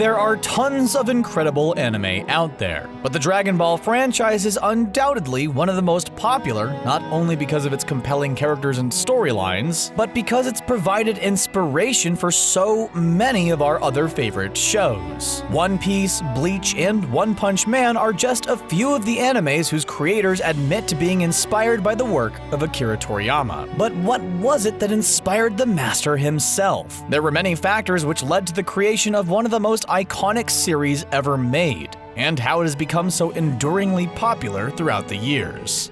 There are tons of incredible anime out there, but the Dragon Ball franchise is undoubtedly one of the most popular, not only because of its compelling characters and storylines, but because it's provided inspiration for so many of our other favorite shows. One Piece, Bleach, and One Punch Man are just a few of the animes whose creators admit to being inspired by the work of Akira Toriyama. But what was it that inspired the master himself? There were many factors which led to the creation of one of the most iconic series ever made, and how it has become so enduringly popular throughout the years.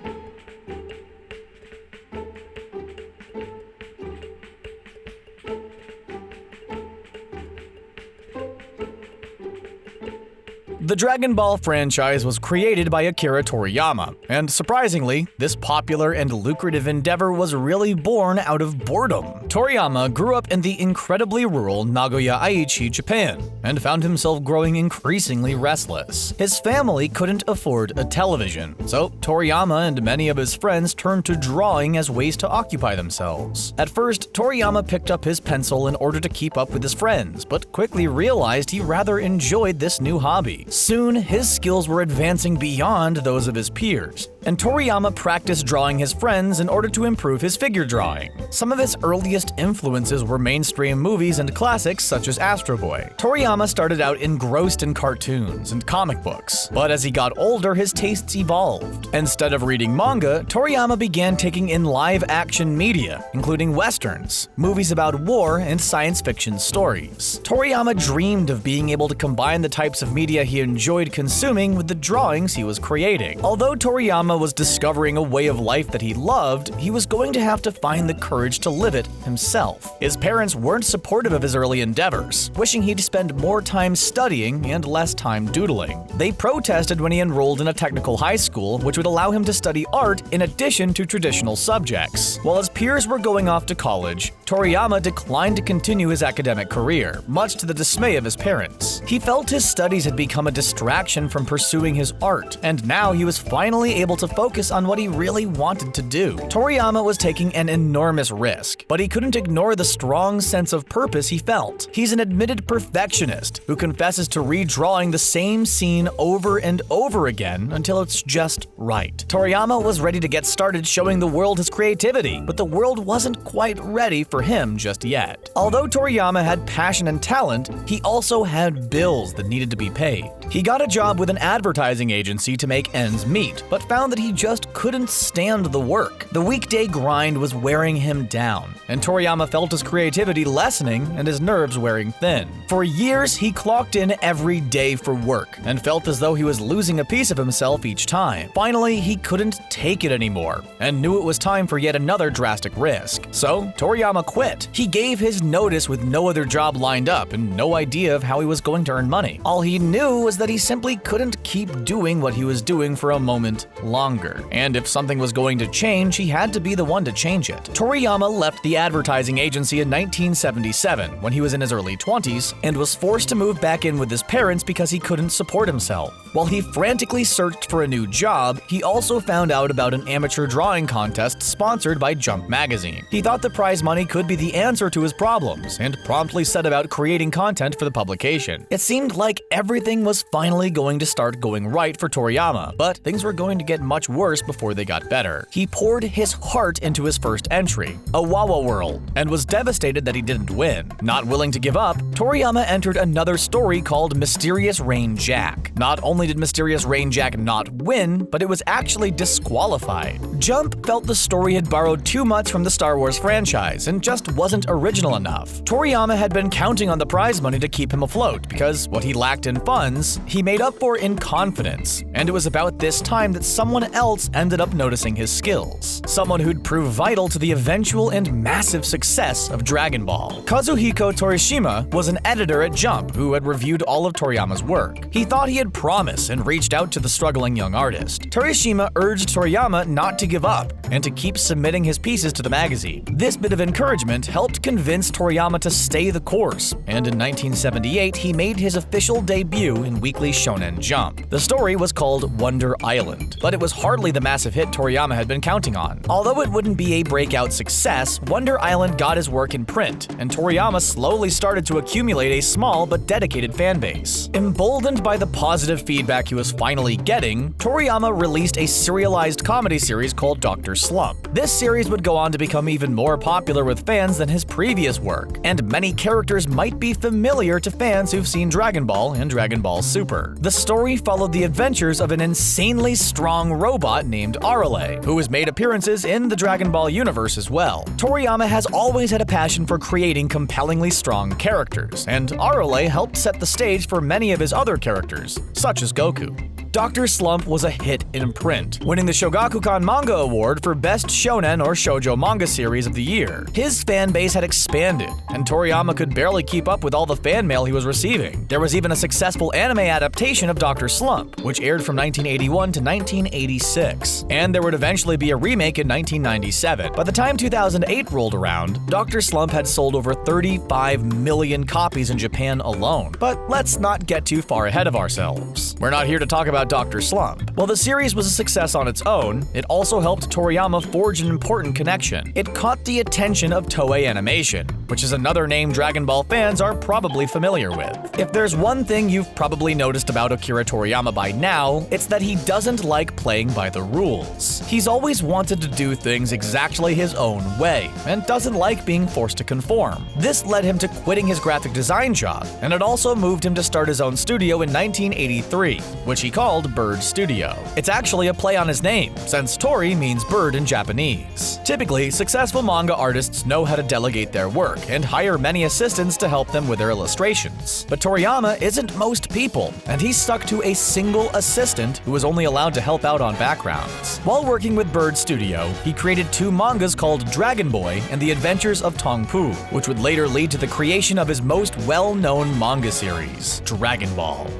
The Dragon Ball franchise was created by Akira Toriyama, and surprisingly, this popular and lucrative endeavor was really born out of boredom. Toriyama grew up in the incredibly rural Nagoya Aichi, Japan, and found himself growing increasingly restless. His family couldn't afford a television, so Toriyama and many of his friends turned to drawing as ways to occupy themselves. At first, Toriyama picked up his pencil in order to keep up with his friends, but quickly realized he rather enjoyed this new hobby. Soon, his skills were advancing beyond those of his peers, and Toriyama practiced drawing his friends in order to improve his figure drawing. Some of his earliest influences were mainstream movies and classics such as Astro Boy. Toriyama started out engrossed in cartoons and comic books, but as he got older, his tastes evolved. Instead of reading manga, Toriyama began taking in live-action media, including westerns, movies about war, and science fiction stories. Toriyama dreamed of being able to combine the types of media he enjoyed consuming with the drawings he was creating. Although Toriyama was discovering a way of life that he loved, he was going to have to find the courage to live it himself. His parents weren't supportive of his early endeavors, wishing he'd spend more time studying and less time doodling. They protested when he enrolled in a technical high school, which would allow him to study art in addition to traditional subjects. While his peers were going off to college, Toriyama declined to continue his academic career, much to the dismay of his parents. He felt his studies had become a distraction from pursuing his art, and now he was finally able to focus on what he really wanted to do. Toriyama was taking an enormous risk, but he couldn't ignore the strong sense of purpose he felt. He's an admitted perfectionist who confesses to redrawing the same scene over and over again until it's just right. Toriyama was ready to get started showing the world his creativity, but the world wasn't quite ready for him just yet. Although Toriyama had passion and talent, he also had bills that needed to be paid. He got a job with an advertising agency to make ends meet, but found that he just couldn't stand the work. The weekday grind was wearing him down, and Toriyama felt his creativity lessening and his nerves wearing thin. For years, he clocked in every day for work, and felt as though he was losing a piece of himself each time. Finally, he couldn't take it anymore, and knew it was time for yet another drastic risk. So, Toriyama quit. He gave his notice with no other job lined up and no idea of how he was going to earn money. All he knew was that he simply couldn't keep doing what he was doing for a moment longer. And if something was going to change, he had to be the one to change it. Toriyama left the advertising agency in 1977 when he was in his early 20s and was forced to move back in with his parents because he couldn't support himself. While he frantically searched for a new job, he also found out about an amateur drawing contest sponsored by Jump magazine. He thought the prize money could be the answer to his problems and promptly set about creating content for the publication. It seemed like everything was finally going to start going right for Toriyama, but things were going to get much worse before they got better. He poured his heart into his first entry, A Wawa World, and was devastated that he didn't win. Not willing to give up, Toriyama entered another story called Mysterious Rain Jack. Not only did Mysterious Rain Jack not win, but it was actually disqualified. Jump felt the story had borrowed too much from the Star Wars franchise and just wasn't original enough. Toriyama had been counting on the prize money to keep him afloat because what he lacked in funds, he made up for in confidence, and it was about this time that someone else ended up noticing his skills. Someone who'd prove vital to the eventual and massive success of Dragon Ball. Kazuhiko Torishima was an editor at Jump who had reviewed all of Toriyama's work. He thought he had had promise and reached out to the struggling young artist. Torishima urged Toriyama not to give up and to keep submitting his pieces to the magazine. This bit of encouragement helped convince Toriyama to stay the course, and in 1978 he made his official debut in Weekly Shonen Jump. The story was called Wonder Island, but it was hardly the massive hit Toriyama had been counting on. Although it wouldn't be a breakout success, Wonder Island got his work in print, and Toriyama slowly started to accumulate a small but dedicated fanbase. Emboldened by the positive feedback he was finally getting, Toriyama released a serialized comedy series called Dr. Slump. This series would go on to become even more popular with fans than his previous work, and many characters might be familiar to fans who've seen Dragon Ball and Dragon Ball Super. The story followed the adventures of an insanely strong robot named Arale, who has made appearances in the Dragon Ball universe as well. Toriyama has always had a passion for creating compellingly strong characters, and Arale helped set the stage for many of his other characters, such as Goku. Dr. Slump was a hit in print, winning the Shogakukan Manga Award for Best Shonen or Shoujo Manga Series of the Year. His fan base had expanded, and Toriyama could barely keep up with all the fan mail he was receiving. There was even a successful anime adaptation of Dr. Slump, which aired from 1981 to 1986, and there would eventually be a remake in 1997. By the time 2008 rolled around, Dr. Slump had sold over 35 million copies in Japan alone. But let's not get too far ahead of ourselves. We're not here to talk about Dr. Slump. While the series was a success on its own, it also helped Toriyama forge an important connection. It caught the attention of Toei Animation, which is another name Dragon Ball fans are probably familiar with. If there's one thing you've probably noticed about Akira Toriyama by now, it's that he doesn't like playing by the rules. He's always wanted to do things exactly his own way, and doesn't like being forced to conform. This led him to quitting his graphic design job, and it also moved him to start his own studio in 1983, which he called Bird Studio. It's actually a play on his name, since Tori means bird in Japanese. Typically, successful manga artists know how to delegate their work and hire many assistants to help them with their illustrations. But Toriyama isn't most people, and he's stuck to a single assistant who is only allowed to help out on backgrounds. While working with Bird Studio, he created two mangas called Dragon Boy and The Adventures of Tongpu, which would later lead to the creation of his most well-known manga series, Dragon Ball.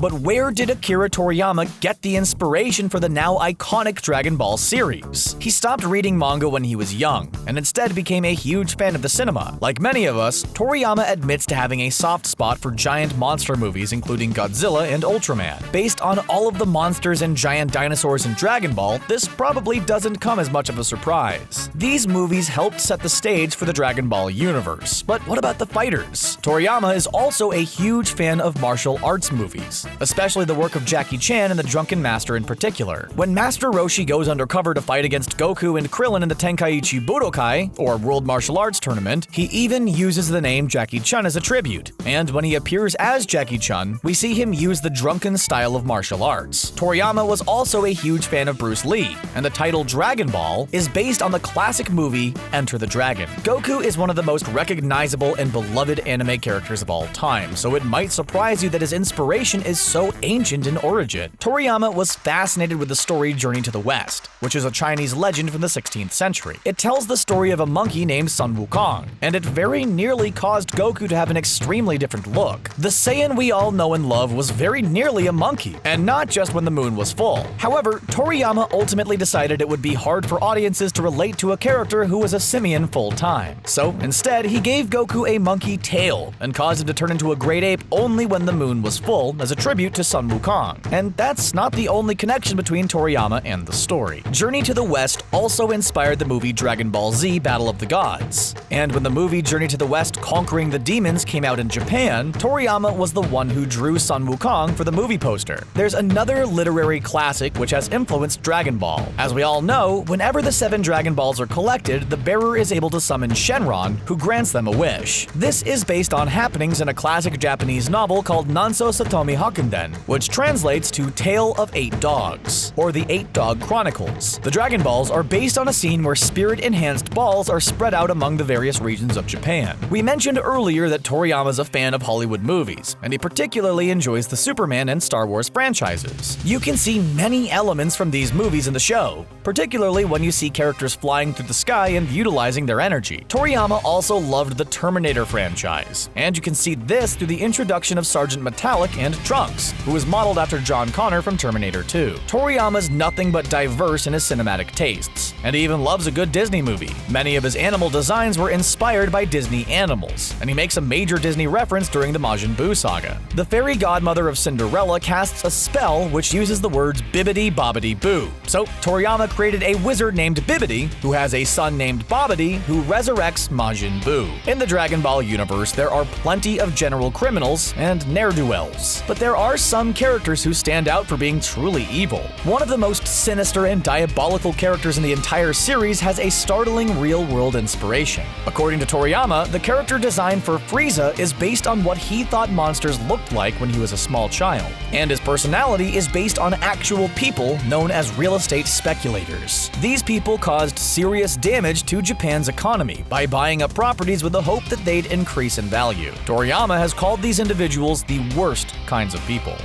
But where did Akira Toriyama get the inspiration for the now iconic Dragon Ball series? He stopped reading manga when he was young, and instead became a huge fan of the cinema. Like many of us, Toriyama admits to having a soft spot for giant monster movies including Godzilla and Ultraman. Based on all of the monsters and giant dinosaurs in Dragon Ball, this probably doesn't come as much of a surprise. These movies helped set the stage for the Dragon Ball universe. But what about the fighters? Toriyama is also a huge fan of martial arts movies, especially the work of Jackie Chan and the Drunken Master in particular. When Master Roshi goes undercover to fight against Goku and Krillin in the Tenkaichi Budokai, or World Martial Arts Tournament, he even uses the name Jackie Chun as a tribute. And when he appears as Jackie Chun, we see him use the drunken style of martial arts. Toriyama was also a huge fan of Bruce Lee, and the title Dragon Ball is based on the classic movie Enter the Dragon. Goku is one of the most recognizable and beloved anime characters of all time, so it might surprise you that his inspiration is so ancient in origin. Toriyama was fascinated with the story Journey to the West, which is a Chinese legend from the 16th century. It tells the story of a monkey named Sun Wukong, and it very nearly caused Goku to have an extremely different look. The Saiyan we all know and love was very nearly a monkey, and not just when the moon was full. However, Toriyama ultimately decided it would be hard for audiences to relate to a character who was a simian full-time. So instead, he gave Goku a monkey tail, and caused him to turn into a great ape only when the moon was full, as a tribute to Sun Wukong. And that's not the only connection between Toriyama and the story. Journey to the West also inspired the movie Dragon Ball Z Battle of the Gods. And when the movie Journey to the West Conquering the Demons came out in Japan, Toriyama was the one who drew Sun Wukong for the movie poster. There's another literary classic which has influenced Dragon Ball. As we all know, whenever the 7 Dragon Balls are collected, the bearer is able to summon Shenron, who grants them a wish. This is based on happenings in a classic Japanese novel called Nanso Satomi Haku, Then, which translates to Tale of Eight Dogs, or the Eight Dog Chronicles. The Dragon Balls are based on a scene where spirit-enhanced balls are spread out among the various regions of Japan. We mentioned earlier that Toriyama is a fan of Hollywood movies, and he particularly enjoys the Superman and Star Wars franchises. You can see many elements from these movies in the show, particularly when you see characters flying through the sky and utilizing their energy. Toriyama also loved the Terminator franchise, and you can see this through the introduction of Sergeant Metallic and Trunks, who is modeled after John Connor from Terminator 2. Toriyama's nothing but diverse in his cinematic tastes, and he even loves a good Disney movie. Many of his animal designs were inspired by Disney animals, and he makes a major Disney reference during the Majin Buu saga. The fairy godmother of Cinderella casts a spell which uses the words Bibbidi Bobbidi Boo. So Toriyama created a wizard named Bibbidi, who has a son named Bobbidi, who resurrects Majin Buu. In the Dragon Ball universe, there are plenty of general criminals and ne'er-do-wells, but there are some characters who stand out for being truly evil. One of the most sinister and diabolical characters in the entire series has a startling real-world inspiration. According to Toriyama, the character design for Frieza is based on what he thought monsters looked like when he was a small child, and his personality is based on actual people known as real estate speculators. These people caused serious damage to Japan's economy by buying up properties with the hope that they'd increase in value. Toriyama has called these individuals the worst kinds of people.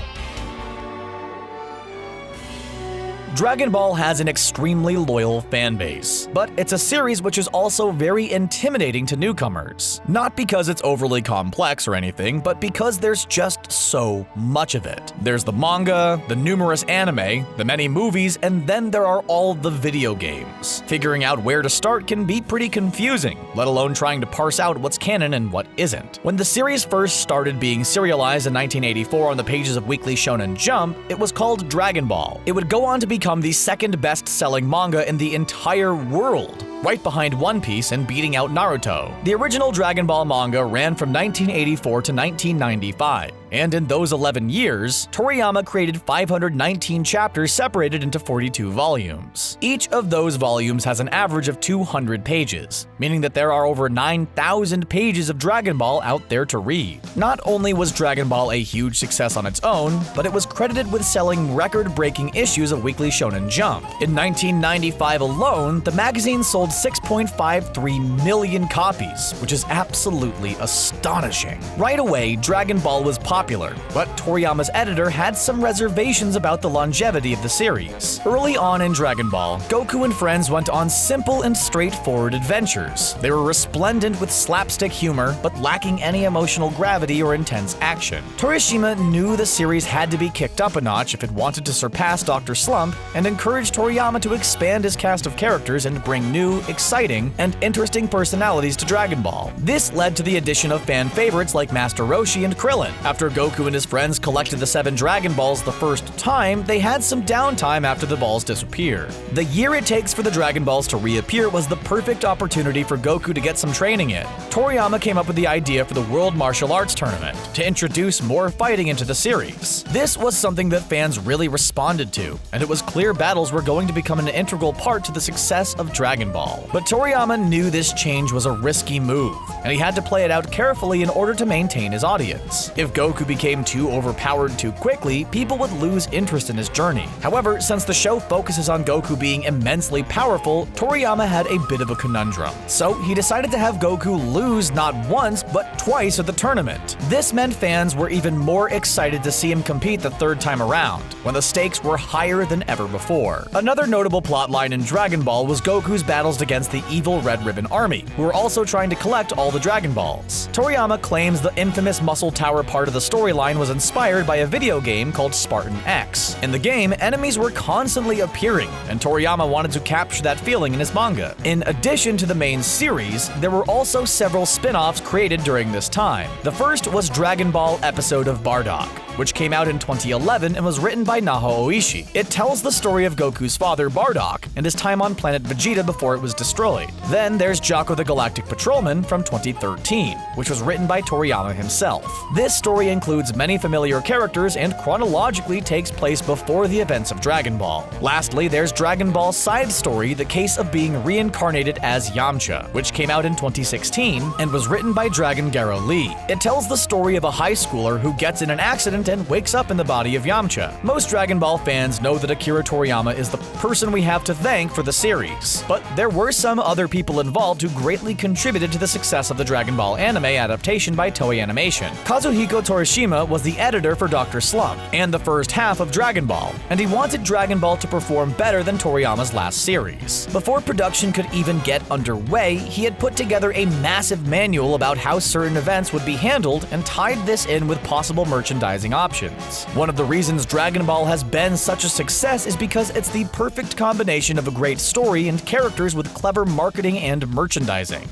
Dragon Ball has an extremely loyal fan base, but it's a series which is also very intimidating to newcomers. Not because it's overly complex or anything, but because there's just so much of it. There's the manga, the numerous anime, the many movies, and then there are all the video games. Figuring out where to start can be pretty confusing, let alone trying to parse out what's canon and what isn't. When the series first started being serialized in 1984 on the pages of Weekly Shonen Jump, it was called Dragon Ball. It would go on to become the second best-selling manga in the entire world, right behind One Piece and beating out Naruto. The original Dragon Ball manga ran from 1984 to 1995, and in those 11 years, Toriyama created 519 chapters separated into 42 volumes. Each of those volumes has an average of 200 pages, meaning that there are over 9,000 pages of Dragon Ball out there to read. Not only was Dragon Ball a huge success on its own, but it was credited with selling record-breaking issues of Weekly Shonen Jump. In 1995 alone, the magazine sold 6.53 million copies, which is absolutely astonishing. Right away, Dragon Ball was popular, but Toriyama's editor had some reservations about the longevity of the series. Early on in Dragon Ball, Goku and friends went on simple and straightforward adventures. They were resplendent with slapstick humor, but lacking any emotional gravity or intense action. Torishima knew the series had to be kicked up a notch if it wanted to surpass Dr. Slump, and encouraged Toriyama to expand his cast of characters and bring new, exciting, and interesting personalities to Dragon Ball. This led to the addition of fan favorites like Master Roshi and Krillin. After Goku and his friends collected the 7 Dragon Balls the first time, they had some downtime after the balls disappear. The year it takes for the Dragon Balls to reappear was the perfect opportunity for Goku to get some training in. Toriyama came up with the idea for the World Martial Arts Tournament to introduce more fighting into the series. This was something that fans really responded to, and it was clear battles were going to become an integral part to the success of Dragon Ball. But Toriyama knew this change was a risky move, and he had to play it out carefully in order to maintain his audience. If Goku became too overpowered too quickly, people would lose interest in his journey. However, since the show focuses on Goku being immensely powerful, Toriyama had a bit of a conundrum. So he decided to have Goku lose not once, but twice at the tournament. This meant fans were even more excited to see him compete the third time around, when the stakes were higher than ever before. Another notable plotline in Dragon Ball was Goku's battles against the evil Red Ribbon Army, who were also trying to collect all the Dragon Balls. Toriyama claims the infamous Muscle Tower part of the storyline was inspired by a video game called Spartan X. In the game, enemies were constantly appearing, and Toriyama wanted to capture that feeling in his manga. In addition to the main series, there were also several spin-offs created during this time. The first was Dragon Ball Episode of Bardock, which came out in 2011 and was written by Naho Oishi. It tells the story of Goku's father, Bardock, and his time on planet Vegeta before it was destroyed. Then there's Jocko the Galactic Patrolman from 2013, which was written by Toriyama himself. This story includes many familiar characters and chronologically takes place before the events of Dragon Ball. Lastly, there's Dragon Ball's side story, The Case of Being Reincarnated as Yamcha, which came out in 2016 and was written by Dragon Garo Lee. It tells the story of a high schooler who gets in an accident and wakes up in the body of Yamcha. Most Dragon Ball fans know that Akira Toriyama is the person we have to thank for the series, but there were some other people involved who greatly contributed to the success of the Dragon Ball anime adaptation by Toei Animation. Kazuhiko Torishima was the editor for Dr. Slump and the first half of Dragon Ball, and he wanted Dragon Ball to perform better than Toriyama's last series. Before production could even get underway, he had put together a massive manual about how certain events would be handled and tied this in with possible merchandising options. One of the reasons Dragon Ball has been such a success is because it's the perfect combination of a great story and characters with clever marketing and merchandising.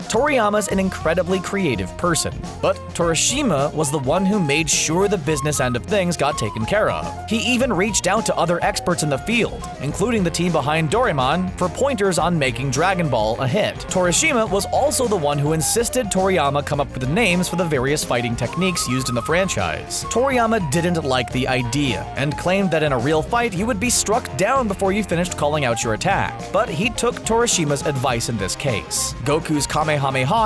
Toriyama's an incredibly creative person, but Torishima was the one who made sure the business end of things got taken care of. He even reached out to other experts in the field, including the team behind Doraemon, for pointers on making Dragon Ball a hit. Torishima was also the one who insisted Toriyama come up with the names for the various fighting techniques used in the franchise. Toriyama didn't like the idea and claimed that in a real fight you would be struck down before you finished calling out your attack, but he took Torishima's advice in this case. Goku's kamehameha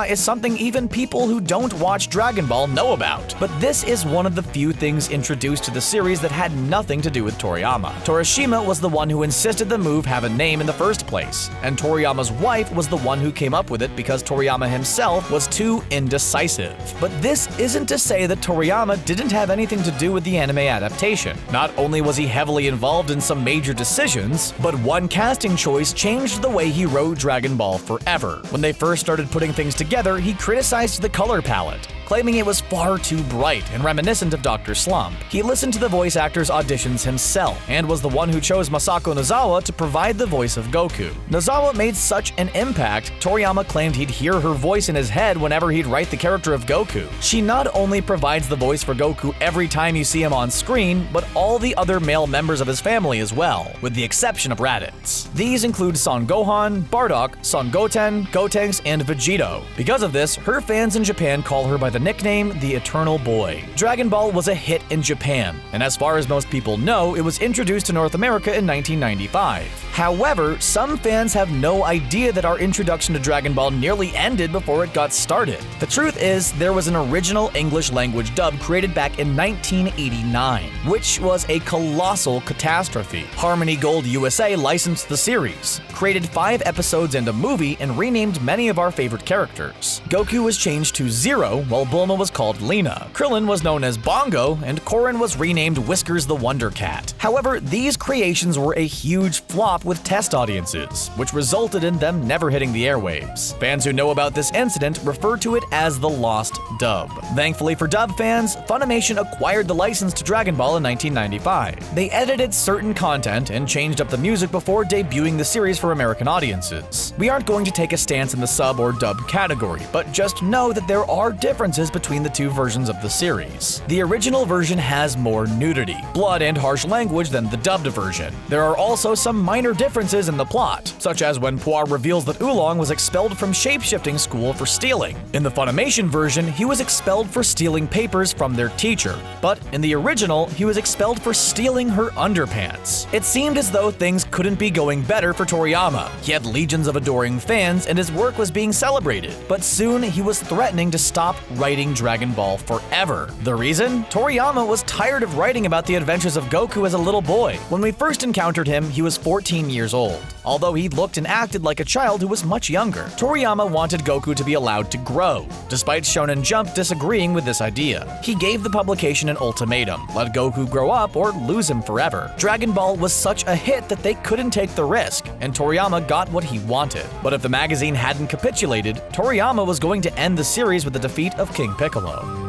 is something even people who don't watch Dragon Ball know about, but this is one of the few things introduced to the series that had nothing to do with Toriyama. Torishima was the one who insisted the move have a name in the first place, and Toriyama's wife was the one who came up with it because Toriyama himself was too indecisive. But this isn't to say that Toriyama didn't have anything to do with the anime adaptation. Not only was he heavily involved in some major decisions, but one casting choice changed the way he wrote Dragon Ball forever. When they first started putting things together, he criticized the color palette, claiming it was far too bright and reminiscent of Dr. Slump. He listened to the voice actors' auditions himself and was the one who chose Masako Nozawa to provide the voice of Goku. Nozawa made such an impact, Toriyama claimed he'd hear her voice in his head whenever he'd write the character of Goku. She not only provides the voice for Goku every time you see him on screen, but all the other male members of his family as well, with the exception of Raditz. These include Son Gohan, Bardock, Son Goten, Gotenks, and Vegito. Because of this, her fans in Japan call her by the nickname the Eternal Boy. Dragon Ball was a hit in Japan, and as far as most people know, it was introduced to North America in 1995. However, some fans have no idea that our introduction to Dragon Ball nearly ended before it got started. The truth is, there was an original English language dub created back in 1989, which was a colossal catastrophe. Harmony Gold USA licensed the series, created 5 episodes and a movie, and renamed many of our favorite characters. Goku was changed to Zero, while Bulma was called Lena. Krillin was known as Bongo, and Korin was renamed Whiskers the Wonder Cat. However, these creations were a huge flop with test audiences, which resulted in them never hitting the airwaves. Fans who know about this incident refer to it as the Lost Dub. Thankfully for dub fans, Funimation acquired the license to Dragon Ball in 1995. They edited certain content and changed up the music before debuting the series for American audiences. We aren't going to take a stance in the sub or dub category, but just know that there are differences between the two versions of the series. The original version has more nudity, blood, and harsh language than the dubbed version. There are also some minor differences in the plot, such as when Puar reveals that Oolong was expelled from shapeshifting school for stealing. In the Funimation version, he was expelled for stealing papers from their teacher, but in the original, he was expelled for stealing her underpants. It seemed as though things couldn't be going better for Toriyama. He had legions of adoring fans and his work was being celebrated, but soon he was threatening to stop writing Dragon Ball forever. The reason? Toriyama was tired of writing about the adventures of Goku as a little boy. When we first encountered him, he was 14 years old, although he looked and acted like a child who was much younger. Toriyama wanted Goku to be allowed to grow, despite Shonen Jump disagreeing with this idea. He gave the publication an ultimatum: let Goku grow up or lose him forever. Dragon Ball was such a hit that they couldn't take the risk, and Toriyama got what he wanted. But if the magazine hadn't capitulated, Toriyama was going to end the series with the defeat of King Piccolo.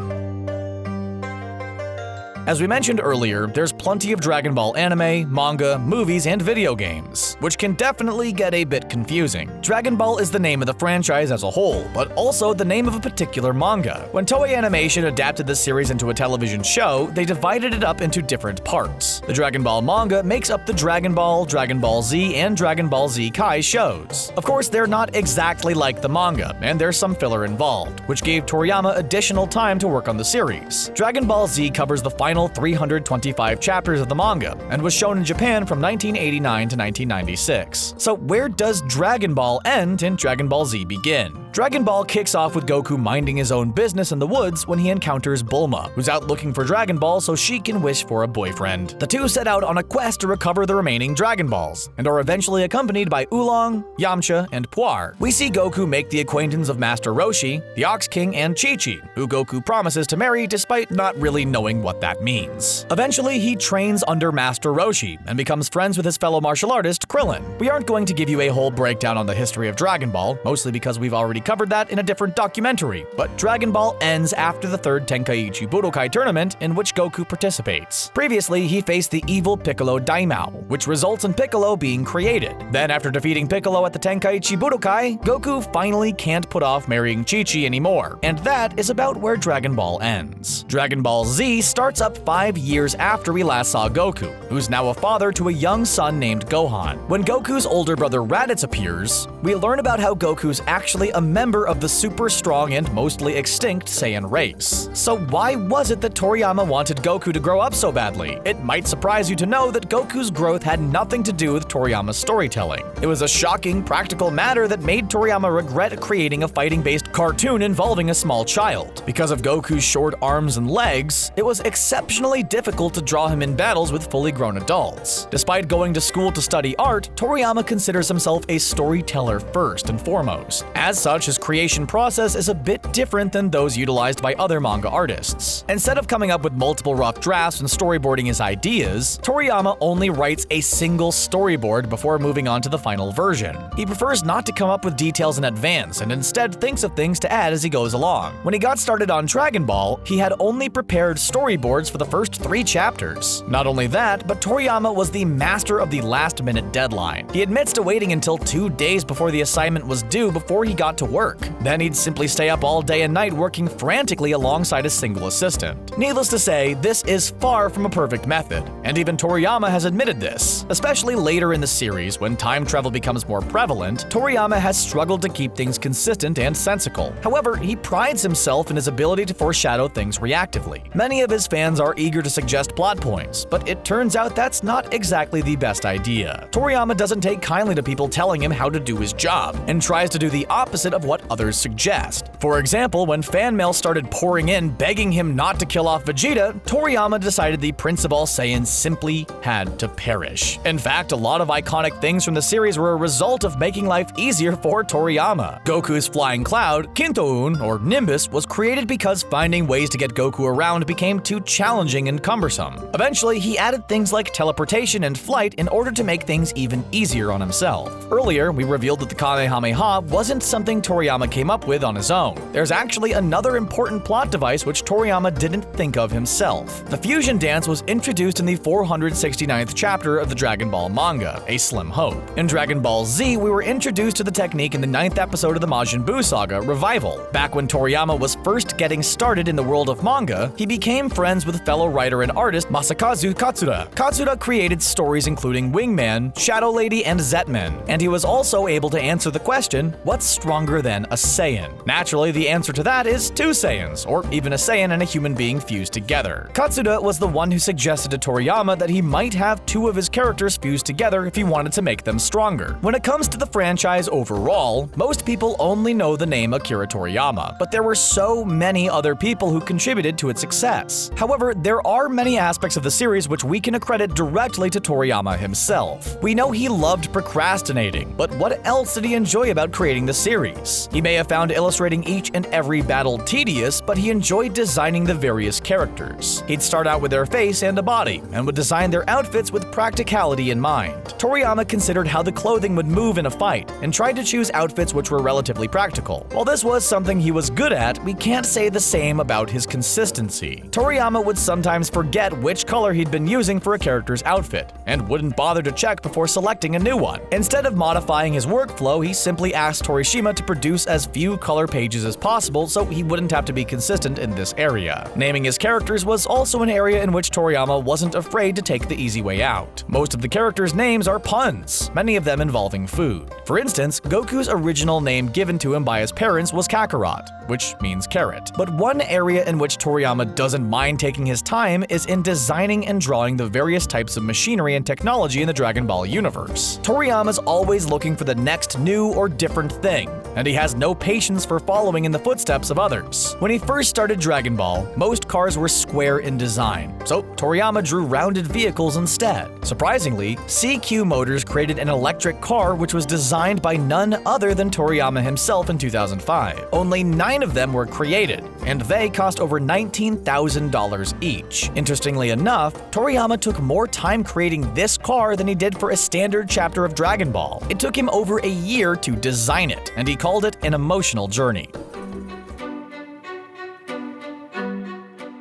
As we mentioned earlier, there's plenty of Dragon Ball anime, manga, movies, and video games, which can definitely get a bit confusing. Dragon Ball is the name of the franchise as a whole, but also the name of a particular manga. When Toei Animation adapted the series into a television show, they divided it up into different parts. The Dragon Ball manga makes up the Dragon Ball, Dragon Ball Z, and Dragon Ball Z Kai shows. Of course, they're not exactly like the manga, and there's some filler involved, which gave Toriyama additional time to work on the series. Dragon Ball Z covers the final 325 chapters of the manga, and was shown in Japan from 1989 to 1996. So where does Dragon Ball end and Dragon Ball Z begin? Dragon Ball kicks off with Goku minding his own business in the woods when he encounters Bulma, who's out looking for Dragon Ball so she can wish for a boyfriend. The two set out on a quest to recover the remaining Dragon Balls, and are eventually accompanied by Oolong, Yamcha, and Puar. We see Goku make the acquaintance of Master Roshi, the Ox King, and Chi-Chi, who Goku promises to marry despite not really knowing what that means. Eventually, he trains under Master Roshi and becomes friends with his fellow martial artist, Krillin. We aren't going to give you a whole breakdown on the history of Dragon Ball, mostly because we've already covered that in a different documentary, but Dragon Ball ends after the third Tenkaichi Budokai tournament in which Goku participates. Previously, he faced the evil Piccolo Daimao, which results in Piccolo being created. Then after defeating Piccolo at the Tenkaichi Budokai, Goku finally can't put off marrying Chi-Chi anymore, and that is about where Dragon Ball ends. Dragon Ball Z starts up 5 years after we last saw Goku, who's now a father to a young son named Gohan. When Goku's older brother Raditz appears, we learn about how Goku's actually a member of the super strong and mostly extinct Saiyan race. So why was it that Toriyama wanted Goku to grow up so badly? It might surprise you to know that Goku's growth had nothing to do with Toriyama's storytelling. It was a shocking, practical matter that made Toriyama regret creating a fighting-based cartoon involving a small child. Because of Goku's short arms and legs, it was exceptionally difficult to draw him in battles with fully grown adults. Despite going to school to study art, Toriyama considers himself a storyteller first and foremost. As such, his creation process is a bit different than those utilized by other manga artists. Instead of coming up with multiple rough drafts and storyboarding his ideas, Toriyama only writes a single storyboard before moving on to the final version. He prefers not to come up with details in advance and instead thinks of things to add as he goes along. When he got started on Dragon Ball, he had only prepared storyboards for the first 3 chapters. Not only that, but Toriyama was the master of the last-minute deadline. He admits to waiting until 2 days before the assignment was due before he got to work. Then he'd simply stay up all day and night working frantically alongside a single assistant. Needless to say, this is far from a perfect method, and even Toriyama has admitted this. Especially later in the series, when time travel becomes more prevalent, Toriyama has struggled to keep things consistent and sensical. However, he prides himself in his ability to foreshadow things reactively. Many of his fans are eager to suggest plot points, but it turns out that's not exactly the best idea. Toriyama doesn't take kindly to people telling him how to do his job, and tries to do the opposite of what others suggest. For example, when fan mail started pouring in begging him not to kill off Vegeta, Toriyama decided the Prince of All Saiyans simply had to perish. In fact, a lot of iconic things from the series were a result of making life easier for Toriyama. Goku's flying cloud, Kintoun, or Nimbus, was created because finding ways to get Goku around became too challenging and cumbersome. Eventually, he added things like teleportation and flight in order to make things even easier on himself. Earlier, we revealed that the kamehameha wasn't something Toriyama came up with on his own. There's actually another important plot device which Toriyama didn't think of himself. The fusion dance was introduced in the 469th chapter of the Dragon Ball manga, A Slim Hope. In Dragon Ball Z, we were introduced to the technique in the 9th episode of the Majin Buu saga, Revival. Back when Toriyama was first getting started in the world of manga, he became friends with fellow writer and artist Masakazu Katsura. Katsura created stories including Wingman, Shadow Lady, and Zetman, and he was also able to answer the question, what's stronger than a Saiyan? Naturally, the answer to that is 2 Saiyans, or even a Saiyan and a human being fused together. Katsura was the one who suggested to Toriyama that he might have 2 of his characters fused together if he wanted to make them stronger. When it comes to the franchise overall, most people only know the name Akira Toriyama, but there were so many other people who contributed to its success. However, there are many aspects of the series which we can accredit directly to Toriyama himself. We know he loved procrastinating, but what else did he enjoy about creating the series? He may have found illustrating each and every battle tedious, but he enjoyed designing the various characters. He'd start out with their face and a body, and would design their outfits with practicality in mind. Toriyama considered how the clothing would move in a fight, and tried to choose outfits which were relatively practical. While this was something he was good at, we can't say the same about his consistency. Toriyama would sometimes forget which color he'd been using for a character's outfit, and wouldn't bother to check before selecting a new one. Instead of modifying his workflow, he simply asked Torishima to produce as few color pages as possible so he wouldn't have to be consistent in this area. Naming his characters was also an area in which Toriyama wasn't afraid to take the easy way out. Most of the characters' names are puns, many of them involving food. For instance, Goku's original name given to him by his parents was Kakarot, which means carrot. But one area in which Toriyama doesn't mind taking his time is in designing and drawing the various types of machinery and technology in the Dragon Ball universe. Toriyama's always looking for the next new or different thing, and he has no patience for following in the footsteps of others. When he first started Dragon Ball, most cars were square in design, so Toriyama drew rounded vehicles instead. Surprisingly, CQ Motors created an electric car which was designed by none other than Toriyama himself in 2005. Only 9 of them were created, and they cost over $19,000 each. Interestingly enough, Toriyama took more time creating this car than he did for a standard chapter of Dragon Ball. It took him over a year to design it, and he called it an emotional journey.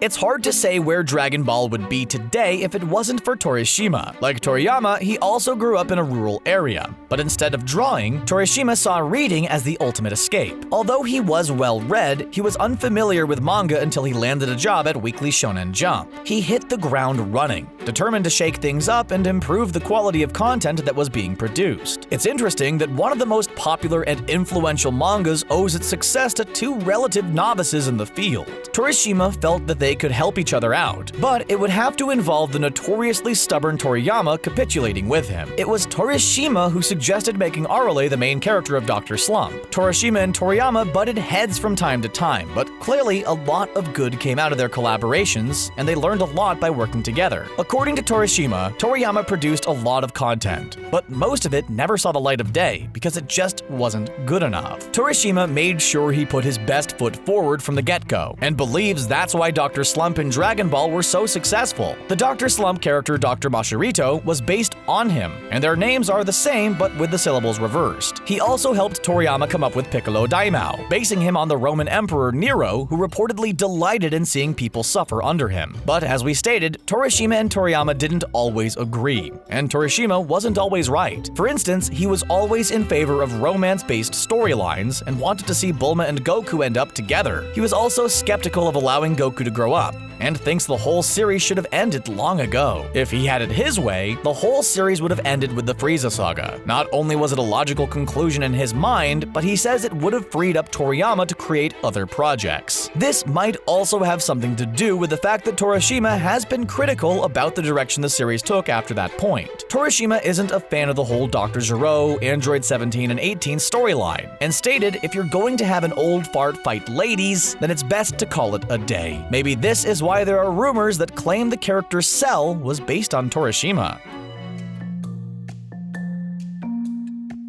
It's hard to say where Dragon Ball would be today if it wasn't for Torishima. Like Toriyama, he also grew up in a rural area, but instead of drawing, Torishima saw reading as the ultimate escape. Although he was well-read, he was unfamiliar with manga until he landed a job at Weekly Shonen Jump. He hit the ground running, determined to shake things up and improve the quality of content that was being produced. It's interesting that one of the most popular and influential mangas owes its success to 2 relative novices in the field. Torishima felt that they could help each other out, but it would have to involve the notoriously stubborn Toriyama capitulating with him. It was Torishima who suggested making Arale the main character of Dr. Slump. Torishima and Toriyama butted heads from time to time, but clearly a lot of good came out of their collaborations, and they learned a lot by working together. According to Torishima, Toriyama produced a lot of content, but most of it never saw the light of day because it just wasn't good enough. Torishima made sure he put his best foot forward from the get-go, and believes that's why Dr. Slump and Dragon Ball were so successful. The Dr. Slump character Dr. Mashirito was based on him, and their names are the same but with the syllables reversed. He also helped Toriyama come up with Piccolo Daimao, basing him on the Roman Emperor Nero, who reportedly delighted in seeing people suffer under him. But as we stated, Torishima and Toriyama didn't always agree, and Torishima wasn't always right. For instance, he was always in favor of romance-based storylines and wanted to see Bulma and Goku end up together. He was also skeptical of allowing Goku to grow up, and thinks the whole series should have ended long ago. If he had it his way, the whole series would have ended with the Frieza saga. Not only was it a logical conclusion in his mind, but he says it would have freed up Toriyama to create other projects. This might also have something to do with the fact that Torishima has been critical about the direction the series took after that point. Torishima isn't a fan of the whole Dr. Gero, Android 17 and 18 storyline, and stated if you're going to have an old fart fight ladies, then it's best to call it a day. Maybe this is why there are rumors that claim the character Cell was based on Torishima.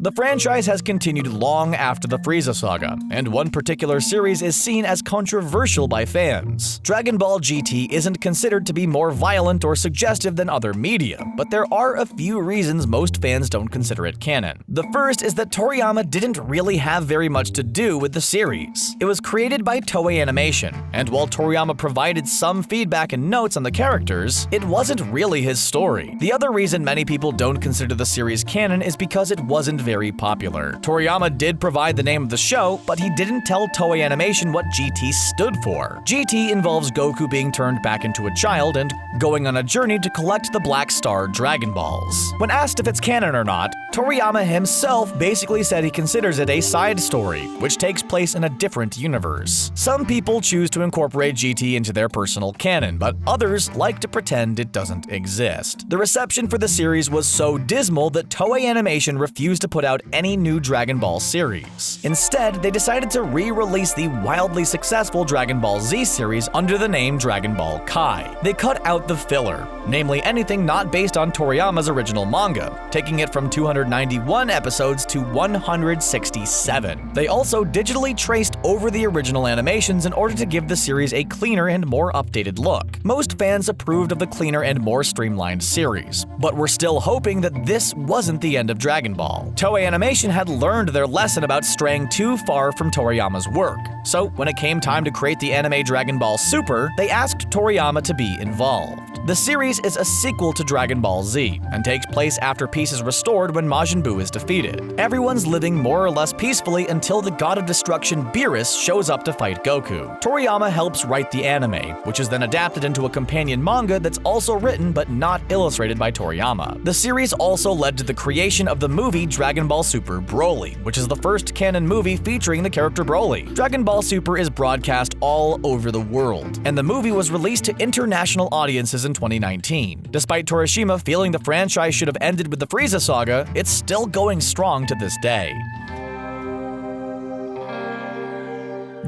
The franchise has continued long after the Frieza saga, and one particular series is seen as controversial by fans. Dragon Ball GT isn't considered to be more violent or suggestive than other media, but there are a few reasons most fans don't consider it canon. The first is that Toriyama didn't really have very much to do with the series. It was created by Toei Animation, and while Toriyama provided some feedback and notes on the characters, it wasn't really his story. The other reason many people don't consider the series canon is because it wasn't very popular. Toriyama did provide the name of the show, but he didn't tell Toei Animation what GT stood for. GT involves Goku being turned back into a child and going on a journey to collect the Black Star Dragon Balls. When asked if it's canon or not, Toriyama himself basically said he considers it a side story, which takes place in a different universe. Some people choose to incorporate GT into their personal canon, but others like to pretend it doesn't exist. The reception for the series was so dismal that Toei Animation refused to put out any new Dragon Ball series. Instead, they decided to re-release the wildly successful Dragon Ball Z series under the name Dragon Ball Kai. They cut out the filler, namely anything not based on Toriyama's original manga, taking it from 291 episodes to 167. They also digitally traced over the original animations in order to give the series a cleaner and more updated look. Most fans approved of the cleaner and more streamlined series, but were still hoping that this wasn't the end of Dragon Ball. Toei Animation had learned their lesson about straying too far from Toriyama's work, so when it came time to create the anime Dragon Ball Super, they asked Toriyama to be involved. The series is a sequel to Dragon Ball Z, and takes place after peace is restored when Majin Buu is defeated. Everyone's living more or less peacefully until the god of destruction Beerus shows up to fight Goku. Toriyama helps write the anime, which is then adapted into a companion manga that's also written but not illustrated by Toriyama. The series also led to the creation of the movie Dragon Ball Super Broly, which is the first canon movie featuring the character Broly. Dragon Ball Super is broadcast all over the world, and the movie was released to international audiences in 2019. Despite Torishima feeling the franchise should have ended with the Frieza saga, it's still going strong to this day.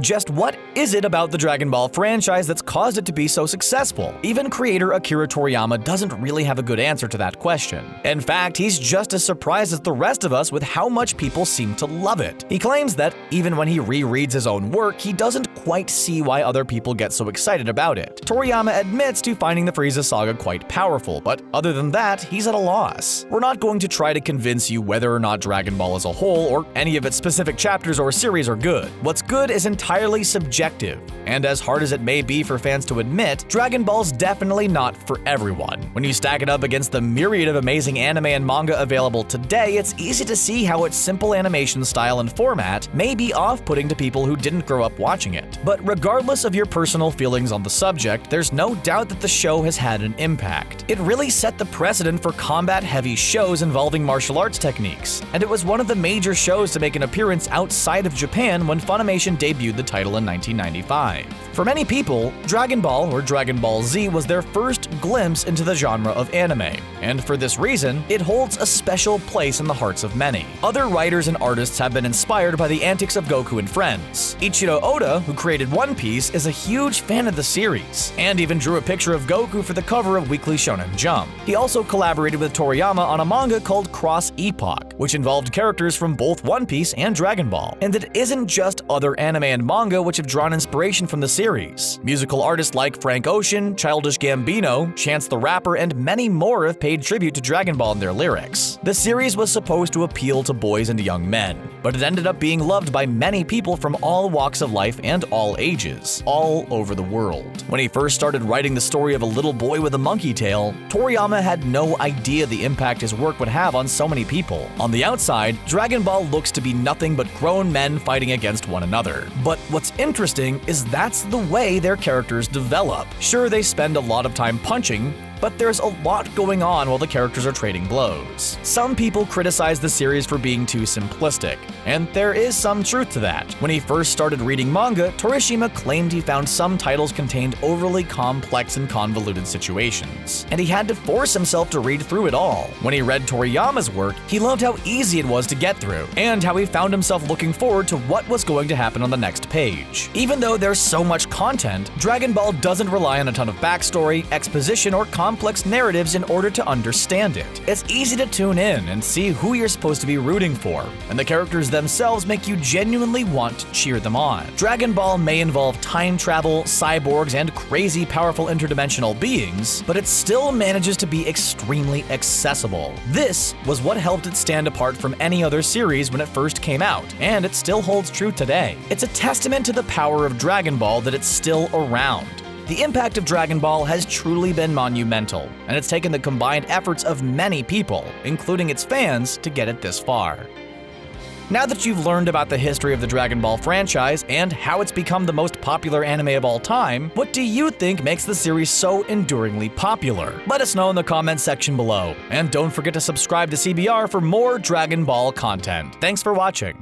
Just what is it about the Dragon Ball franchise that's caused it to be so successful? Even creator Akira Toriyama doesn't really have a good answer to that question. In fact, he's just as surprised as the rest of us with how much people seem to love it. He claims that even when he rereads his own work, he doesn't quite see why other people get so excited about it. Toriyama admits to finding the Frieza saga quite powerful, but other than that, he's at a loss. We're not going to try to convince you whether or not Dragon Ball as a whole or any of its specific chapters or series are good. What's good is entirely subjective, and as hard as it may be for fans to admit, Dragon Ball's definitely not for everyone. When you stack it up against the myriad of amazing anime and manga available today, it's easy to see how its simple animation style and format may be off-putting to people who didn't grow up watching it. But regardless of your personal feelings on the subject, there's no doubt that the show has had an impact. It really set the precedent for combat-heavy shows involving martial arts techniques, and it was one of the major shows to make an appearance outside of Japan when Funimation debuted the title in 1995. For many people, Dragon Ball or Dragon Ball Z was their first glimpse into the genre of anime, and for this reason, it holds a special place in the hearts of many. Other writers and artists have been inspired by the antics of Goku and friends. Ichiro Oda, who created One Piece, is a huge fan of the series, and even drew a picture of Goku for the cover of Weekly Shonen Jump. He also collaborated with Toriyama on a manga called Cross Epoch, which involved characters from both One Piece and Dragon Ball. And it isn't just other anime and manga which have drawn inspiration from the series. Musical artists like Frank Ocean, Childish Gambino, Chance the Rapper, and many more have paid tribute to Dragon Ball in their lyrics. The series was supposed to appeal to boys and young men, but it ended up being loved by many people from all walks of life and all ages, all over the world. When he first started writing the story of a little boy with a monkey tail, Toriyama had no idea the impact his work would have on so many people. On the outside, Dragon Ball looks to be nothing but grown men fighting against one another. But what's interesting is that's the way their characters develop. Sure, they spend a lot of time punching, but there's a lot going on while the characters are trading blows. Some people criticize the series for being too simplistic, and there is some truth to that. When he first started reading manga, Torishima claimed he found some titles contained overly complex and convoluted situations, and he had to force himself to read through it all. When he read Toriyama's work, he loved how easy it was to get through, and how he found himself looking forward to what was going to happen on the next page. Even though there's so much content, Dragon Ball doesn't rely on a ton of backstory, exposition, or complex narratives in order to understand it. It's easy to tune in and see who you're supposed to be rooting for, and the characters themselves make you genuinely want to cheer them on. Dragon Ball may involve time travel, cyborgs, and crazy powerful interdimensional beings, but it still manages to be extremely accessible. This was what helped it stand apart from any other series when it first came out, and it still holds true today. It's a testament to the power of Dragon Ball that it's still around. The impact of Dragon Ball has truly been monumental, and it's taken the combined efforts of many people, including its fans, to get it this far. Now that you've learned about the history of the Dragon Ball franchise and how it's become the most popular anime of all time, what do you think makes the series so enduringly popular? Let us know in the comments section below, and don't forget to subscribe to CBR for more Dragon Ball content. Thanks for watching.